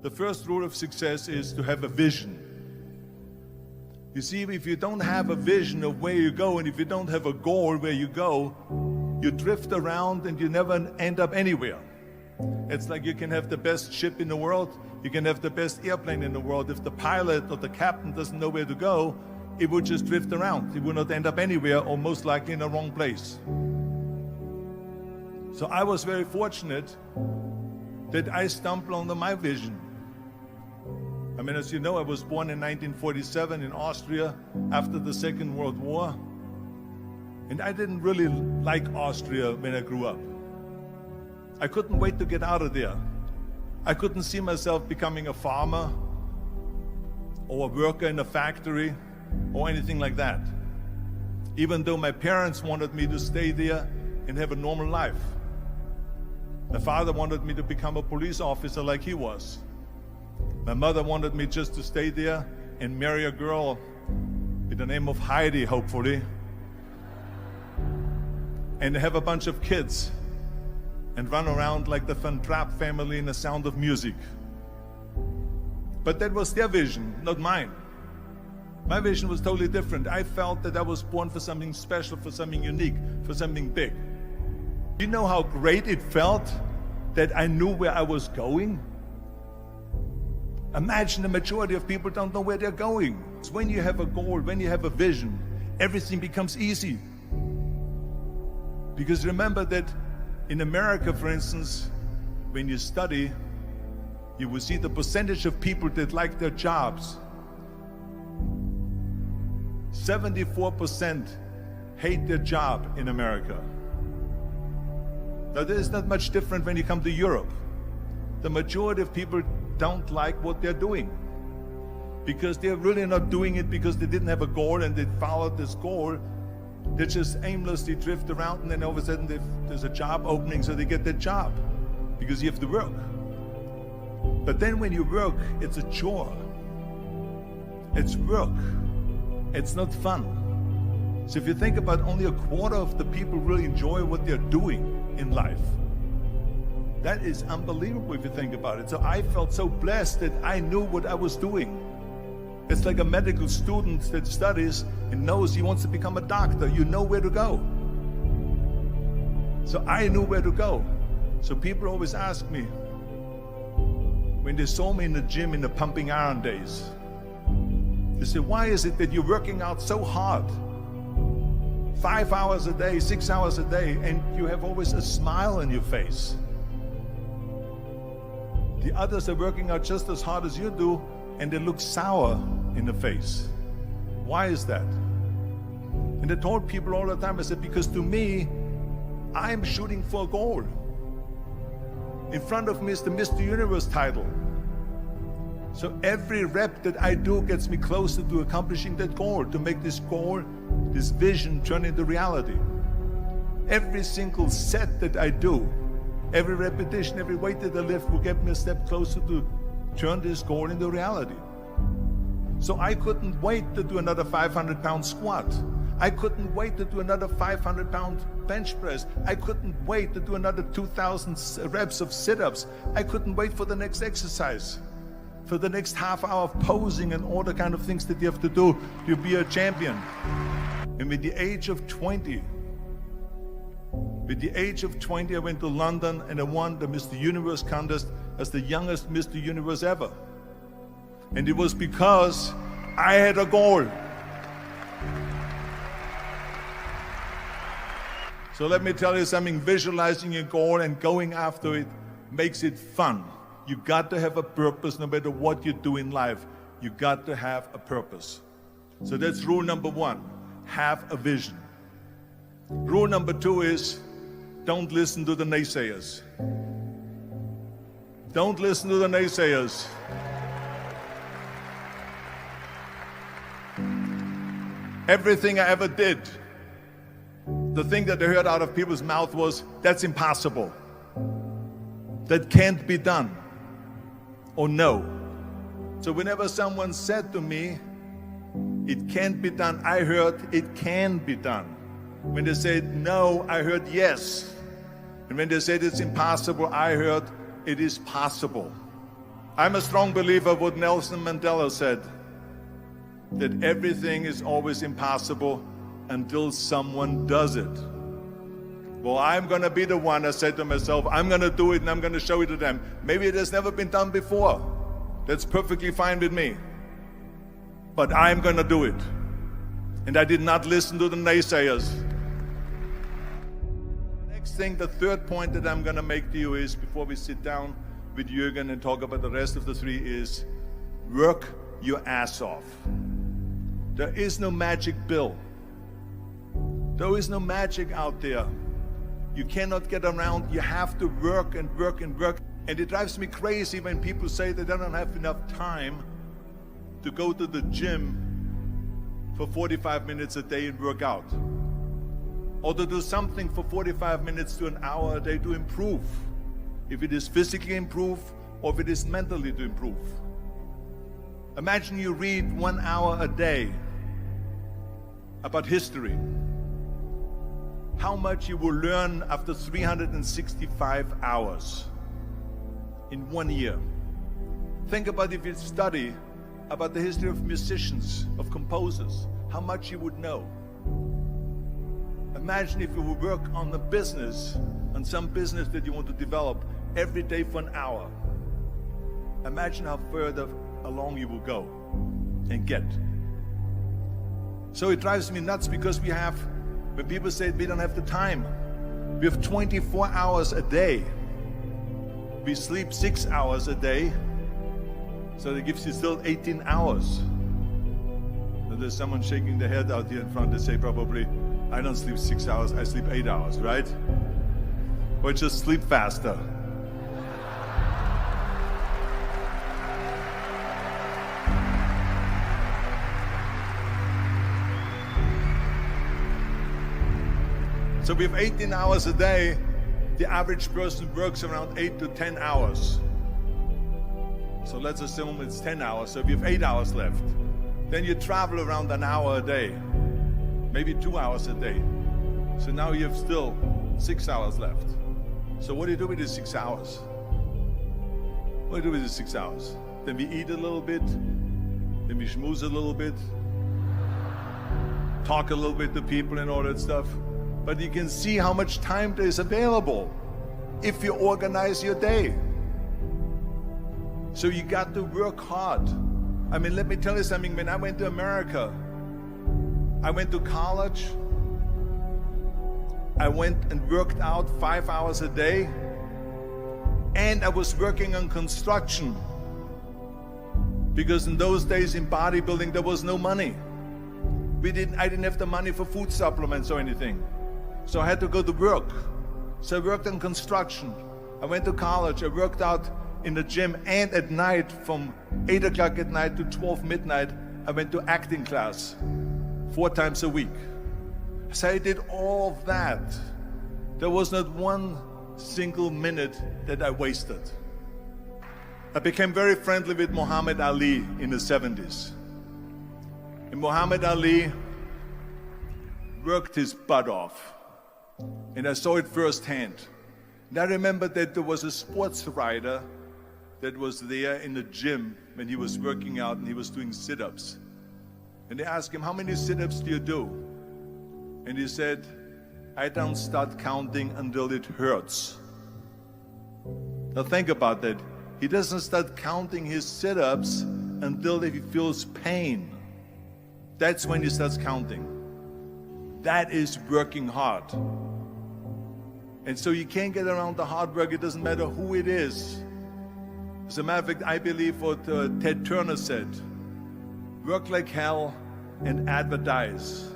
The first rule of success is to have a vision. You see, if you don't have a vision of where you go, and if you don't have a goal where you go, you drift around and you never end up anywhere. It's like you can have the best ship in the world, you can have the best airplane in the world. If the pilot or the captain doesn't know where to go, it would just drift around. It would not end up anywhere, or most likely in the wrong place. So I was very fortunate that I stumbled onto my vision. I mean, as you know, I was born in 1947 in Austria after the Second World War. And I didn't really like Austria when I grew up. I couldn't wait to get out of there. I couldn't see myself becoming a farmer or a worker in a factory or anything like that. Even though my parents wanted me to stay there and have a normal life. My father wanted me to become a police officer like he was. My mother wanted me just to stay there and marry a girl with the name of Heidi, hopefully, and have a bunch of kids and run around like the Van Trapp family in The Sound of Music. But that was their vision, not mine. My vision was totally different. I felt that I was born for something special, for something unique, for something big. You know how great it felt that I knew where I was going? Imagine the majority of people don't know where they're going. It's when you have a goal, when you have a vision, everything becomes easy. Because remember that in America, for instance, when you study, you will see the percentage of people that like their jobs. 74% hate their job in America. Now, there is not much different when you come to Europe. The majority of people don't like what they're doing because they're really not doing it because they didn't have a goal and they followed this goal. They just aimlessly drift around, and then all of a sudden there's a job opening, so they get that job because you have to work. But then when you work, it's a chore. It's work. It's not fun. So if you think about, only a quarter of the people really enjoy what they're doing in life. That is unbelievable if you think about it. So I felt so blessed that I knew what I was doing. It's like a medical student that studies and knows he wants to become a doctor. You know where to go. So I knew where to go. So people always ask me, when they saw me in the gym in the pumping iron days, they say, why is it that you're working out so hard? 5 hours a day, 6 hours a day, and you have always a smile on your face. The others are working out just as hard as you do, and they look sour in the face. Why is that? And I told people all the time, I said, because to me, I'm shooting for a goal. In front of me is the Mr. Universe title. So every rep that I do gets me closer to accomplishing that goal, to make this goal, this vision turn into reality. Every single set that I do, every repetition, every weight that I lift will get me a step closer to turn this goal into reality. So I couldn't wait to do another 500-pound squat. I couldn't wait to do another 500-pound bench press. I couldn't wait to do another 2,000 reps of sit-ups. I couldn't wait for the next exercise, for the next half hour of posing and all the kind of things that you have to do to be a champion. And with the age of 20, I went to London and I won the Mr. Universe contest as the youngest Mr. Universe ever. And it was because I had a goal. So let me tell you something, visualizing a goal and going after it makes it fun. You got to have a purpose no matter what you do in life. You got to have a purpose. So that's rule number one, have a vision. Rule number two is, don't listen to the naysayers. Don't listen to the naysayers. Everything I ever did, the thing that I heard out of people's mouth was, that's impossible. That can't be done. Or no. So whenever someone said to me, it can't be done, I heard, it can be done. When they said no, I heard yes. And when they said it's impossible, I heard it is possible. I'm a strong believer of what Nelson Mandela said, that everything is always impossible until someone does it. Well, I'm going to be the one, I said to myself, I'm going to do it and I'm going to show it to them. Maybe it has never been done before. That's perfectly fine with me. But I'm going to do it. And I did not listen to the naysayers. The next thing, the third point that I'm going to make to you is, before we sit down with Jürgen and talk about the rest of the three, is work your ass off. There is no magic pill. There is no magic out there. You cannot get around. You have to work and work and work. And it drives me crazy when people say they don't have enough time to go to the gym for 45 minutes a day and work out. Or to do something for 45 minutes to an hour a day to improve. If it is physically improve or if it is mentally to improve. Imagine you read 1 hour a day about history. How much you will learn after 365 hours in 1 year. Think about if you study about the history of musicians, of composers, how much you would know. Imagine if you would work on a business, on some business that you want to develop every day for an hour. Imagine how further along you will go and get. So it drives me nuts because we have, when people say we don't have the time, we have 24 hours a day. We sleep 6 hours a day, so that gives you still 18 hours. Now there's someone shaking their head out here in front. They say probably, I don't sleep 6 hours, I sleep 8 hours, right? Or just sleep faster. So we have 18 hours a day. The average person works around 8 to 10 hours. So let's assume it's 10 hours, so we have 8 hours left. Then you travel around an hour a day, maybe 2 hours a day. So now you have still 6 hours left. So what do you do with these 6 hours? What do you do with these 6 hours? Then we eat a little bit, then we schmooze a little bit, talk a little bit to people and all that stuff. But you can see how much time there is available if you organize your day. So you got to work hard. I mean, let me tell you something. When I went to America, I went to college. I went and worked out 5 hours a day. And I was working on construction. Because in those days in bodybuilding, there was no money. I didn't have the money for food supplements or anything. So I had to go to work. So I worked on construction. I went to college. I worked out in the gym, and at night from 8 o'clock at night to 12 midnight, I went to acting class 4 times a week. So I did all of that. There was not one single minute that I wasted. I became very friendly with Muhammad Ali in the 70s. And Muhammad Ali worked his butt off. And I saw it firsthand. And I remember that there was a sports writer that was there in the gym when he was working out and he was doing sit-ups. And they asked him, how many sit-ups do you do? And he said, I don't start counting until it hurts. Now think about that. He doesn't start counting his sit-ups until he feels pain. That's when he starts counting. That is working hard. And so you can't get around the hard work. It doesn't matter who it is. As a matter of fact, I believe what Ted Turner said, work like hell and advertise.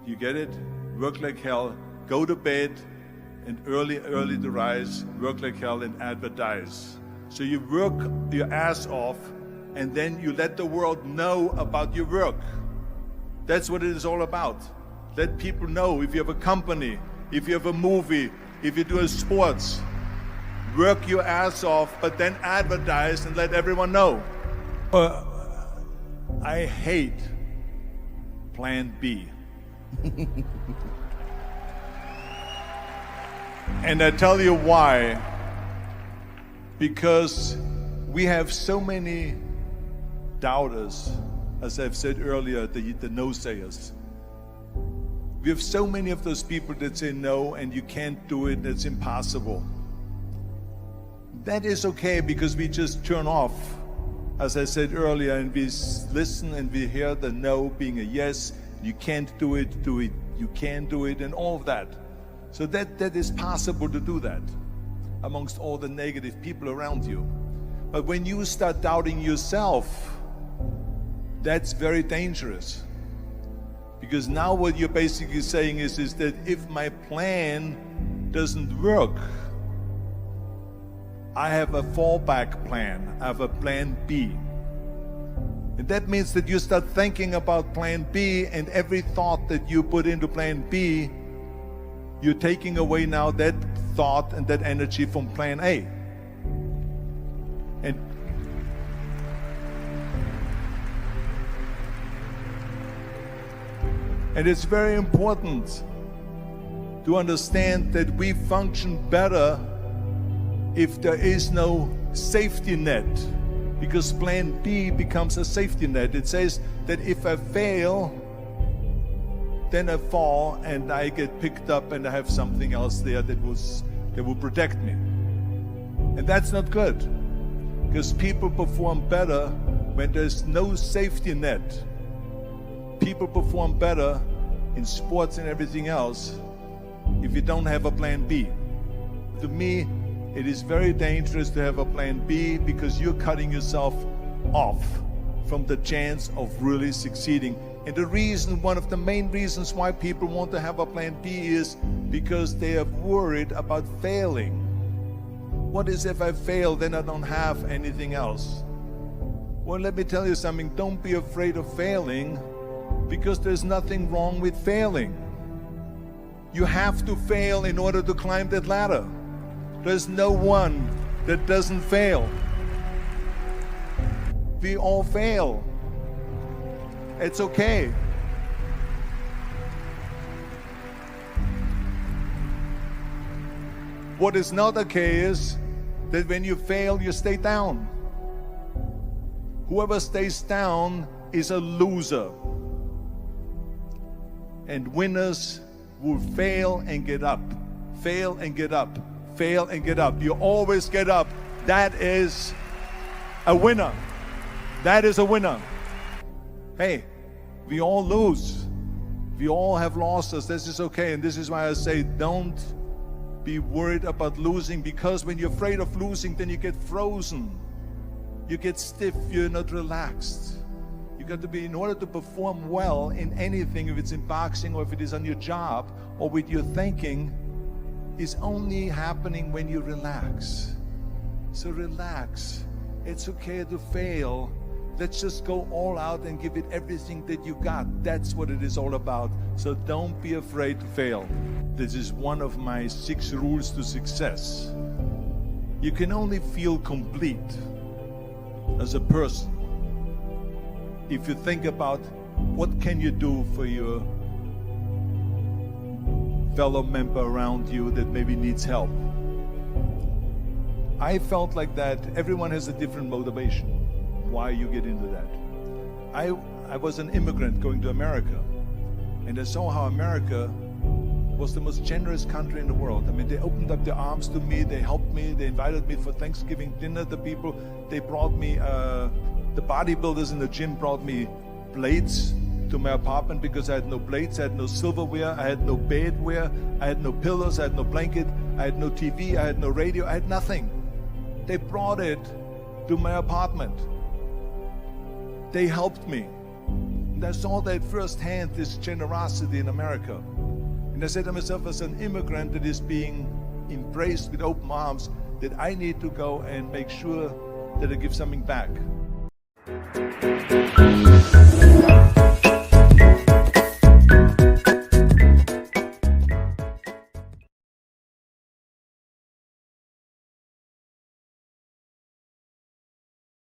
You get it? Work like hell, go to bed, and early to rise, work like hell and advertise. So you work your ass off, and then you let the world know about your work. That's what it is all about. Let people know. If you have a company, if you have a movie, if you do a sports, work your ass off, but then advertise and let everyone know. I hate Plan B. And I tell you why. Because we have so many doubters, as I've said earlier, the no-sayers. We have so many of those people that say no, and you can't do it, it's impossible. That is okay, because we just turn off, as I said earlier, and we listen and we hear the no being a yes. You can't do it, you can do it, and all of that. So that is possible to do that amongst all the negative people around you. But when you start doubting yourself, that's very dangerous. Because now what you're basically saying is that if my plan doesn't work, I have a fallback plan, I have a plan B. And that means that you start thinking about plan B, and every thought that you put into plan B, you're taking away now that thought and that energy from plan A. And it's very important to understand that we function better if there is no safety net, because plan B becomes a safety net. It says that if I fail, then I fall and I get picked up and I have something else there that will protect me. And that's not good, because people perform better when there's no safety net. People perform better in sports and everything else if you don't have a plan B. To me, it is very dangerous to have a plan B, because you're cutting yourself off from the chance of really succeeding. And the reason, one of the main reasons why people want to have a plan B is because they are worried about failing. What is if I fail, then I don't have anything else? Well, let me tell you something, don't be afraid of failing, because there's nothing wrong with failing. You have to fail in order to climb that ladder. There's no one that doesn't fail. We all fail. It's okay. What is not okay is that when you fail, you stay down. Whoever stays down is a loser. And winners will fail and get up, fail and get up, fail and get up. You always get up. That is a winner. That is a winner. Hey, we all lose. We all have losses. This is okay. And this is why I say don't be worried about losing, because when you're afraid of losing, then you get frozen. You get stiff. You're not relaxed. You got to be, in order to perform well in anything, if it's in boxing or if it is on your job or with your thinking, is only happening when you relax. So relax. It's okay to fail. Let's just go all out and give it everything that you got. That's what it is all about. So don't be afraid to fail. This is one of my 6 rules to success. You can only feel complete as a person if you think about what can you do for your fellow member around you that maybe needs help. I felt like that. Everyone has a different motivation why you get into that. I was an immigrant going to America, and I saw how America was the most generous country in the world. I mean, they opened up their arms to me, they helped me, they invited me for Thanksgiving dinner. The people, they brought me, the bodybuilders in the gym brought me plates to my apartment because I had no plates, I had no silverware, I had no bedware, I had no pillows, I had no blanket, I had no TV, I had no radio, I had nothing. They brought it to my apartment. They helped me. And I saw that firsthand, this generosity in America. And I said to myself, as an immigrant that is being embraced with open arms, that I need to go and make sure that I give something back.